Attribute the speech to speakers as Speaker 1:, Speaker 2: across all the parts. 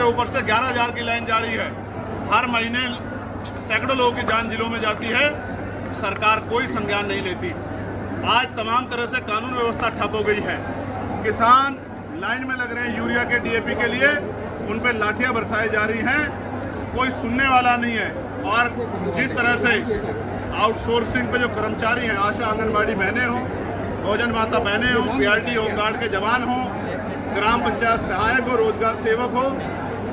Speaker 1: ऊपर से 11,000 की लाइन जारी है। हर महीने सैकड़ों लोगों की जान जिलों में जाती है, सरकार कोई संज्ञान नहीं लेती। आज तमाम तरह से कानून व्यवस्था ठप हो गई है। किसान लाइन में लग रहे हैं यूरिया के डीएपी के लिए, उन पर लाठियां बरसाई जा रही हैं, कोई सुनने वाला नहीं है। और जिस तरह से आउटसोर्सिंग पे जो कर्मचारी हैं, आशा आंगनबाड़ी बहनें हों, भोजन माता बहनें हों, पीआरटी होमगार्ड के जवान हों, ग्राम पंचायत सहायक हो, रोजगार सेवक हो,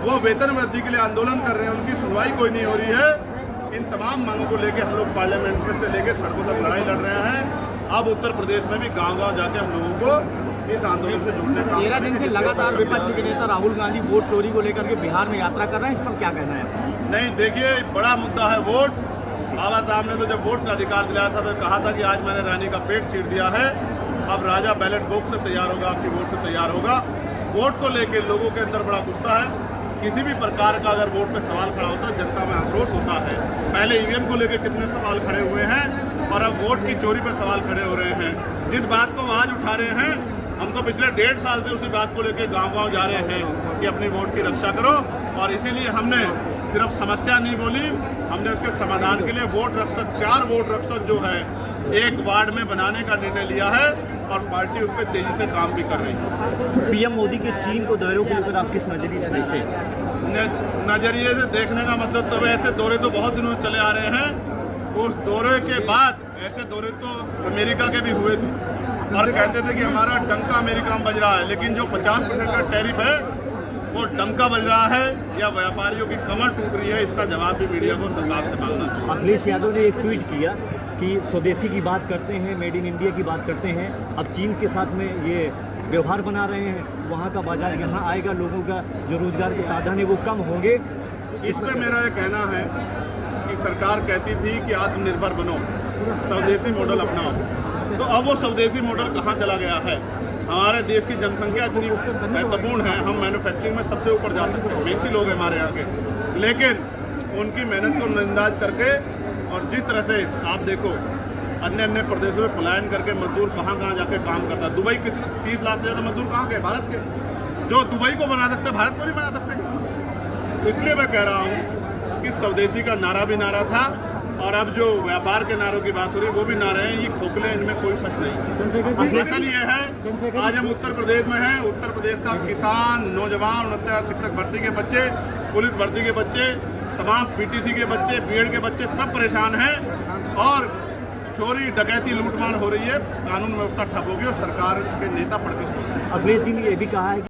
Speaker 1: वो वेतन वृद्धि के लिए आंदोलन कर रहे हैं, उनकी सुनवाई कोई नहीं हो रही है। इन तमाम मांगों को लेकर हम लोग पार्लियामेंट में से लेकर सड़कों तक लड़ाई लड़ रहे हैं। अब उत्तर प्रदेश में भी गांव-गांव जाके हम लोगों को इस आंदोलन से जुड़ने का
Speaker 2: 13 दिन से लगातार विपक्ष के नेता राहुल गांधी वोट चोरी को लेकर के बिहार में यात्रा कर रहे हैं, इस पर क्या कहना है?
Speaker 1: नहीं, देखिए, बड़ा मुद्दा है वोट। बाबा साहब ने तो जब वोट का अधिकार दिलाया था तो कहा था कि आज मैंने रानी का पेट चीर दिया है, अब राजा बैलेट बॉक्स से तैयार होगा, आपकी वोट से तैयार होगा। वोट को लेकर लोगों के अंदर बड़ा गुस्सा है। किसी भी प्रकार का अगर वोट पे सवाल खड़ा होता है, जनता में आक्रोश होता है। पहले ईवीएम को लेकर कितने सवाल खड़े हुए हैं और अब वोट की चोरी पर सवाल खड़े हो रहे हैं। जिस बात को आज उठा रहे हैं, हम तो पिछले 1.5 साल से उसी बात को लेकर गांव-गांव जा रहे हैं कि अपनी वोट की रक्षा करो। और इसीलिए हमने सिर्फ समस्या नहीं बोली, हमने उसके समाधान के लिए वोट रक्षक 4 वोट रक्षक जो है एक वार्ड में बनाने का निर्णय लिया है और पार्टी उस पर तेजी से काम भी कर रही है।
Speaker 2: पीएम मोदी के चीन को दौरे को लेकर आप किस नजरिए से देखते हैं?
Speaker 1: नजरिए से देखने का मतलब तब ऐसे दौरे तो बहुत दिनों से चले आ रहे हैं। उस दौरे के बाद ऐसे दौरे तो अमेरिका के भी हुए थे और कहते थे कि हमारा डंका अमेरिका में बज रहा है, लेकिन जो 50% का टैरिफ है वो डंका बज रहा है या व्यापारियों की कमर टूट रही है, इसका जवाब भी मीडिया को सरकार से मांगना चाहिए।
Speaker 2: अखिलेश यादव ने एक ट्वीट किया कि स्वदेशी की बात करते हैं, मेड इन इंडिया की बात करते हैं, अब चीन के साथ में ये व्यवहार बना रहे हैं, वहाँ का बाजार यहाँ आएगा, लोगों का जो रोजगार के साधन है वो कम होंगे।
Speaker 1: इस पर मेरा ये कहना है कि सरकार कहती थी कि आत्मनिर्भर बनो, स्वदेशी मॉडल अपनाओ, तो अब वो स्वदेशी मॉडल कहाँ चला गया है? हमारे देश की जनसंख्या इतनी महत्वपूर्ण है, हम मैन्युफैक्चरिंग में सबसे ऊपर जा सकते हैं, मेहनती लोग हैं हमारे यहाँ के, लेकिन उनकी मेहनत को नजरअंदाज करके और जिस तरह से आप देखो अन्य प्रदेशों में पलायन करके मजदूर कहाँ जाके काम करता है। दुबई के 30 लाख से ज़्यादा मजदूर कहाँ के? भारत के। जो दुबई को बना सकते भारत को नहीं बना सकते। तो इसलिए मैं कह रहा हूँ कि स्वदेशी का नारा भी नारा था और अब जो व्यापार के नारों की बात हो रही है वो भी नारे हैं, ये खोखले, इनमें कोई शक नहीं। असल ये है, आज हम उत्तर प्रदेश में हैं। उत्तर प्रदेश का किसान, नौजवान, उन्नत शिक्षक भर्ती के बच्चे, पुलिस भर्ती के बच्चे, तमाम पीटीसी के बच्चे, बीएड के बच्चे सब परेशान हैं और चोरी डकैती लूटमार हो रही है, कानून व्यवस्था ठप होगी और सरकार के नेता पड़ के सो रहे हैं।
Speaker 2: अखिलेश जी ने ये भी कहा है